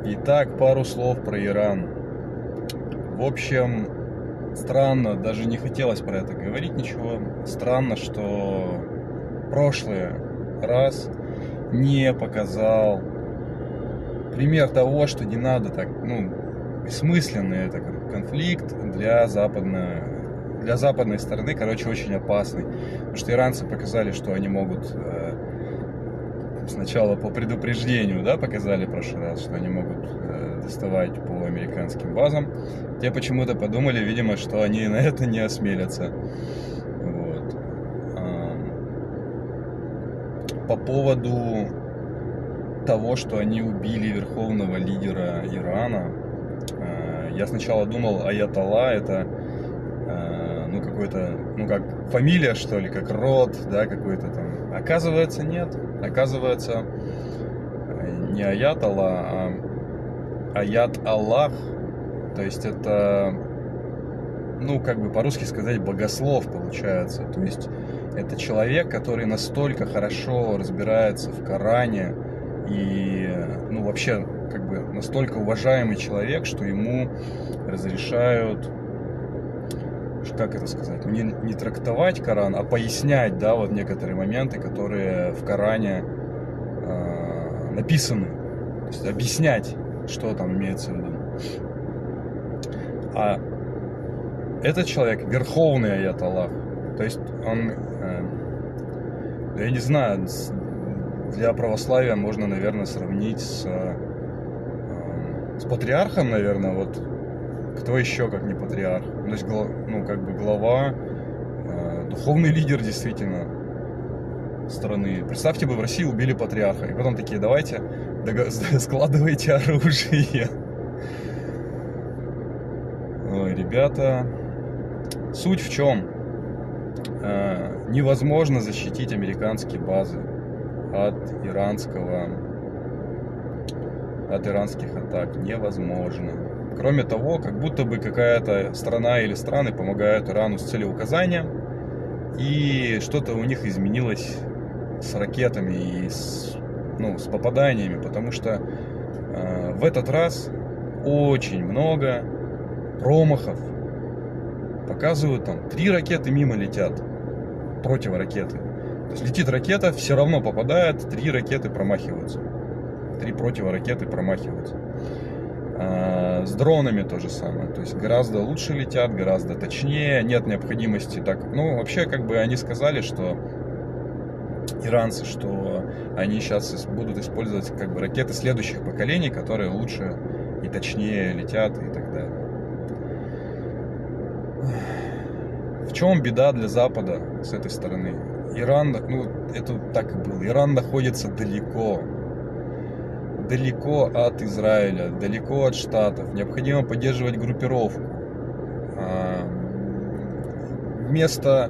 Итак, пару слов про Иран. В общем, странно, даже не хотелось про это говорить ничего. Странно, что прошлый раз не показал пример того, что не надо так, бессмысленный это конфликт для западной стороны, короче, очень опасный. Потому что иранцы показали, что они могут сначала по предупреждению, да, показали в прошлый раз, что они могут доставать по американским базам. Те почему-то подумали, видимо, что они на это не осмелятся. Вот. По поводу того, что они убили верховного лидера Ирана, я сначала думал, Аятолла это какой-то, как фамилия, что ли, как род, да, какой-то там. Оказывается, нет. Оказывается, не Аятолла, а Аят Аллах. То есть это, по-русски сказать, богослов получается. То есть это человек, который настолько хорошо разбирается в Коране и, вообще, настолько уважаемый человек, что ему разрешают, как это сказать, не трактовать Коран, а пояснять, да, вот некоторые моменты, которые в Коране написаны. То есть объяснять, что там имеется в виду. А этот человек верховный аят Аллах. То есть он, я не знаю, для православия можно, наверное, сравнить с патриархом, наверное, вот. Кто еще, как не патриарх? То есть, глава, духовный лидер, действительно, страны. Представьте бы, в России убили патриарха. И потом такие, давайте, складывайте оружие. Ой, ребята, суть в чем? Невозможно защитить американские базы от иранских атак. Невозможно. Кроме того, как будто бы какая-то страна или страны помогают Ирану с целеуказанием, и что-то у них изменилось с ракетами и с попаданиями, потому что в этот раз очень много промахов. Показывают, там 3 ракеты мимо летят, противоракеты. То есть летит ракета, все равно попадает, 3 ракеты промахиваются. 3 противоракеты промахиваются. С дронами то же самое. То есть гораздо лучше летят, гораздо точнее. Нет необходимости так. Вообще, они сказали, что иранцы, что они сейчас будут использовать ракеты следующих поколений, которые лучше и точнее летят и так далее. В чем беда для Запада с этой стороны? Иран, это так и было. Иран находится далеко от Израиля, далеко от Штатов. Необходимо поддерживать группировку. Вместо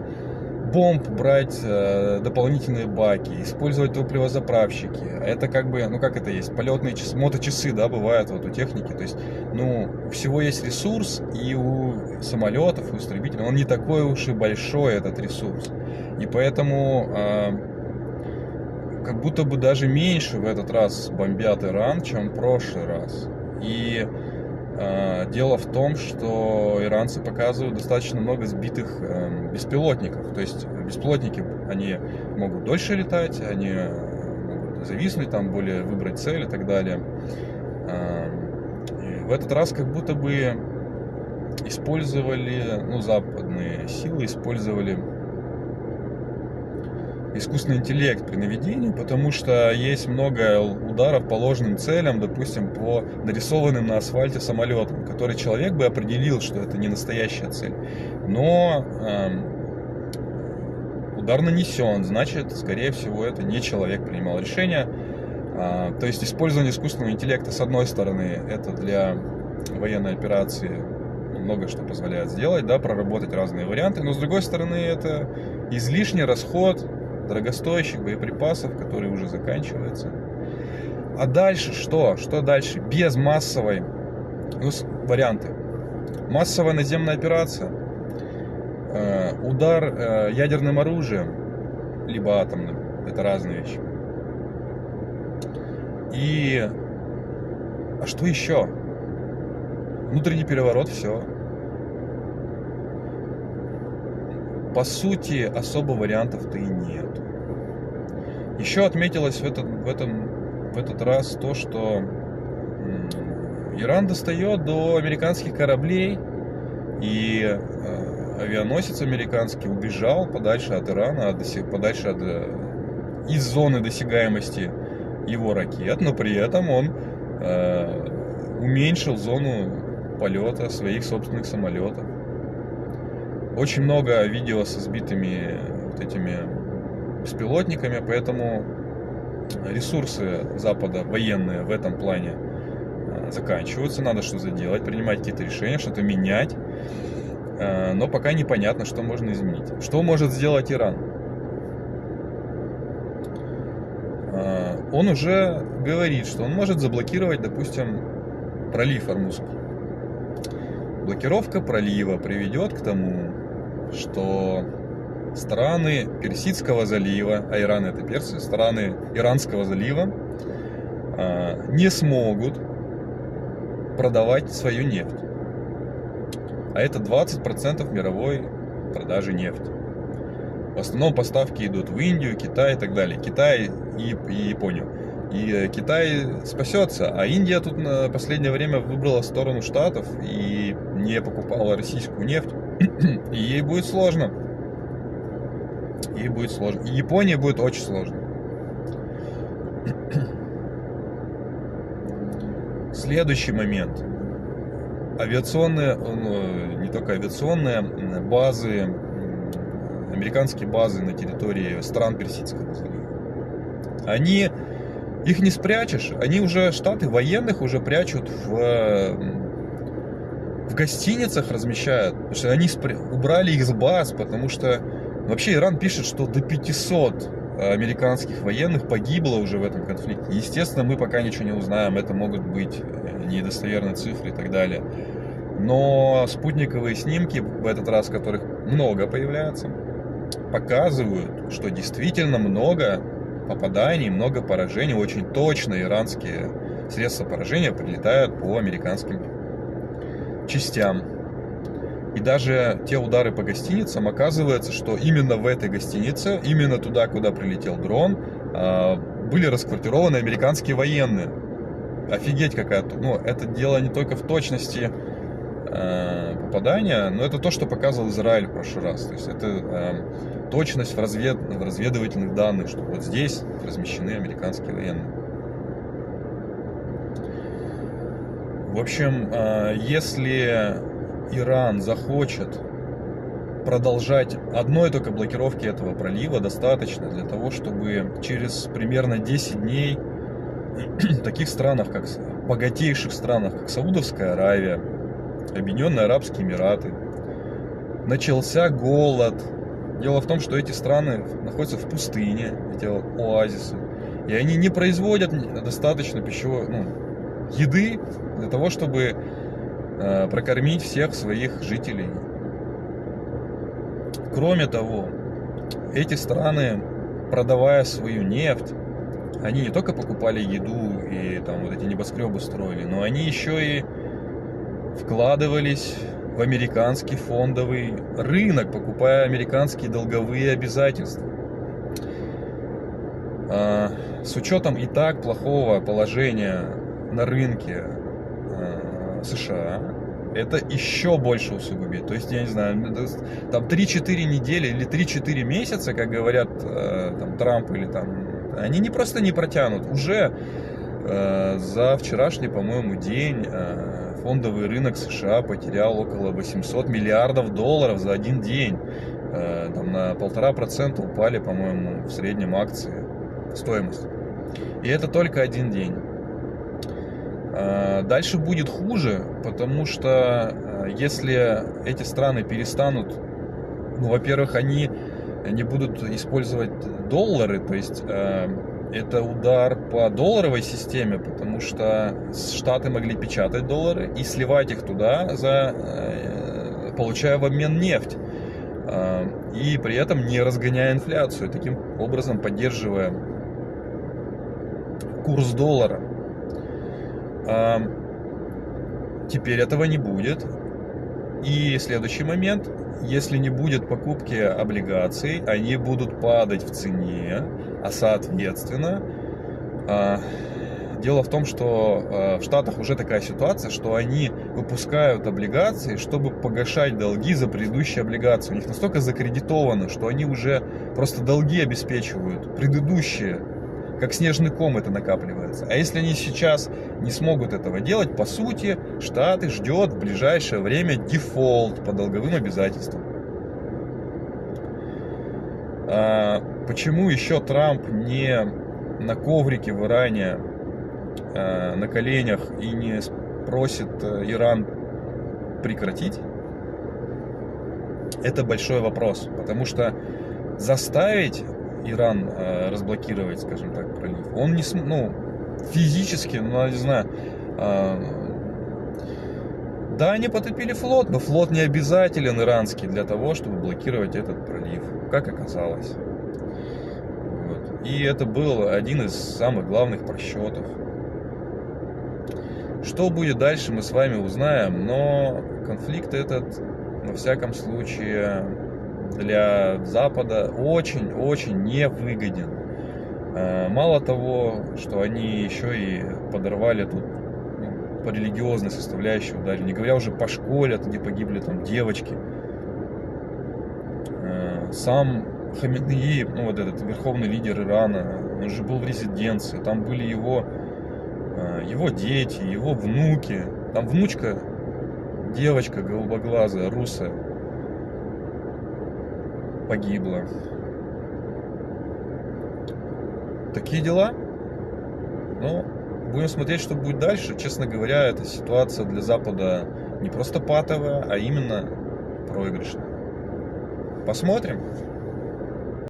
бомб брать дополнительные баки, использовать топливозаправщики. Это как это есть, полетные часы, моточасы, да, бывают вот у техники. То есть, всего есть ресурс, и у самолетов, и у истребителей, он не такой уж и большой, этот ресурс. И поэтому как будто бы даже меньше в этот раз бомбят Иран, чем в прошлый раз. И дело в том, что иранцы показывают достаточно много сбитых беспилотников. То есть беспилотники, они могут дольше летать, они могут зависнуть, там более выбрать цель и так далее. И в этот раз как будто бы использовали, западные силы использовали искусственный интеллект при наведении, потому что есть много ударов по ложным целям, допустим, по нарисованным на асфальте самолетам, который человек бы определил, что это не настоящая цель. Но удар нанесен, значит, скорее всего, это не человек принимал решение. То есть использование искусственного интеллекта, с одной стороны, это для военной операции много что позволяет сделать, да, проработать разные варианты, но с другой стороны, это излишний расход дорогостоящих боеприпасов, которые уже заканчиваются. А дальше что? Что дальше? Без массовой... варианты. Массовая наземная операция, удар ядерным оружием, либо атомным. Это разные вещи. И А что еще? Внутренний переворот, все. По сути, особо вариантов-то и нет. Еще отметилось в этот раз то, что Иран достает до американских кораблей, и авианосец американский убежал подальше от Ирана, подальше из зоны досягаемости его ракет, но при этом он уменьшил зону полета своих собственных самолетов. Очень много видео со сбитыми вот этими беспилотниками, поэтому ресурсы Запада военные в этом плане заканчиваются. Надо что-то делать, принимать какие-то решения, что-то менять. Но пока непонятно, что можно изменить. Что может сделать Иран? Он уже говорит, что он может заблокировать, допустим, пролив Ормузский. Блокировка пролива приведет к тому, что страны Персидского залива, а Иран это Персия, страны Иранского залива не смогут продавать свою нефть. А это 20% мировой продажи нефти. В основном поставки идут в Индию, Китай и так далее. Китай и Японию. И Китай спасется, а Индия тут на последнее время выбрала сторону Штатов и не покупала российскую нефть. И ей будет сложно. Ей будет сложно. И Японии будет очень сложно. Следующий момент. Авиационные, не только авиационные, базы, американские базы на территории стран Персидского залива. Их не спрячешь, они уже, штаты военных уже прячут в гостиницах, размещают, потому что они убрали их с баз, потому что вообще Иран пишет, что до 500 американских военных погибло уже в этом конфликте. Естественно, мы пока ничего не узнаем, это могут быть недостоверные цифры и так далее. Но спутниковые снимки, в этот раз которых много появляется, показывают, что действительно много попаданий, много поражений. Очень точно иранские средства поражения прилетают по американским частям. И даже те удары по гостиницам, оказывается, что именно в этой гостинице, именно туда, куда прилетел дрон, были расквартированы американские военные. Офигеть какая-то. Ну, это дело не только в точности попадания, но это то, что показывал Израиль в прошлый раз. То есть это точность в разведывательных данных, что вот здесь размещены американские военные. В общем, если Иран захочет продолжать одной только блокировки этого пролива, достаточно для того, чтобы через примерно 10 дней в таких странах, как богатейших странах, как Саудовская Аравия, Объединенные Арабские Эмираты, начался голод. Дело в том, что эти страны находятся в пустыне, эти оазисы, и они не производят достаточно еды для того, чтобы прокормить всех своих жителей. Кроме того, эти страны, продавая свою нефть, они не только покупали еду и там вот эти небоскребы строили, но они еще и вкладывались в американский фондовый рынок, покупая американские долговые обязательства. С учетом и так плохого положения на рынке США, это еще больше усугубит. То есть, я не знаю, там 3-4 недели или 3-4 месяца, как говорят там, Трамп или там, они не просто не протянут. Уже за вчерашний, по-моему, день фондовый рынок США потерял около 800 миллиардов долларов за один день. Там на 1,5% упали, по-моему, в среднем акции, стоимость. И это только один день. Дальше будет хуже, потому что если эти страны перестанут, во-первых, они не будут использовать доллары, то есть это удар по долларовой системе, потому что Штаты могли печатать доллары и сливать их туда, получая в обмен нефть, и при этом не разгоняя инфляцию, таким образом поддерживая курс доллара. Теперь этого не будет. И следующий момент, если не будет покупки облигаций, они будут падать в цене, а соответственно, дело в том, что в Штатах уже такая ситуация, что они выпускают облигации, чтобы погашать долги за предыдущие облигации. У них настолько закредитовано, что они уже просто долги обеспечивают предыдущие. Как снежный ком это накапливается. А если они сейчас не смогут этого делать, по сути, Штаты ждет в ближайшее время дефолт по долговым обязательствам. Почему еще Трамп не на коврике в Иране, на коленях и не просит Иран прекратить? Это большой вопрос, потому что заставить Иран разблокировать, скажем так, пролив, он не физически, не знаю, да, они потопили флот, но флот не обязателен иранский для того, чтобы блокировать этот пролив, как оказалось. Вот. И это был один из самых главных просчетов. Что будет дальше, мы с вами узнаем, но конфликт этот, во всяком случае, для Запада очень-очень невыгоден. Мало того, что они еще и подорвали тут по религиозной составляющей ударили, не говоря уже по школе, где погибли там девочки. Сам Хаминеи, вот этот верховный лидер Ирана, он же был в резиденции, там были его дети, его внуки, там внучка, девочка голубоглазая, русая, погибла. Такие дела. Но будем смотреть, что будет дальше. Честно говоря, эта ситуация для Запада не просто патовая, а именно проигрышная. Посмотрим.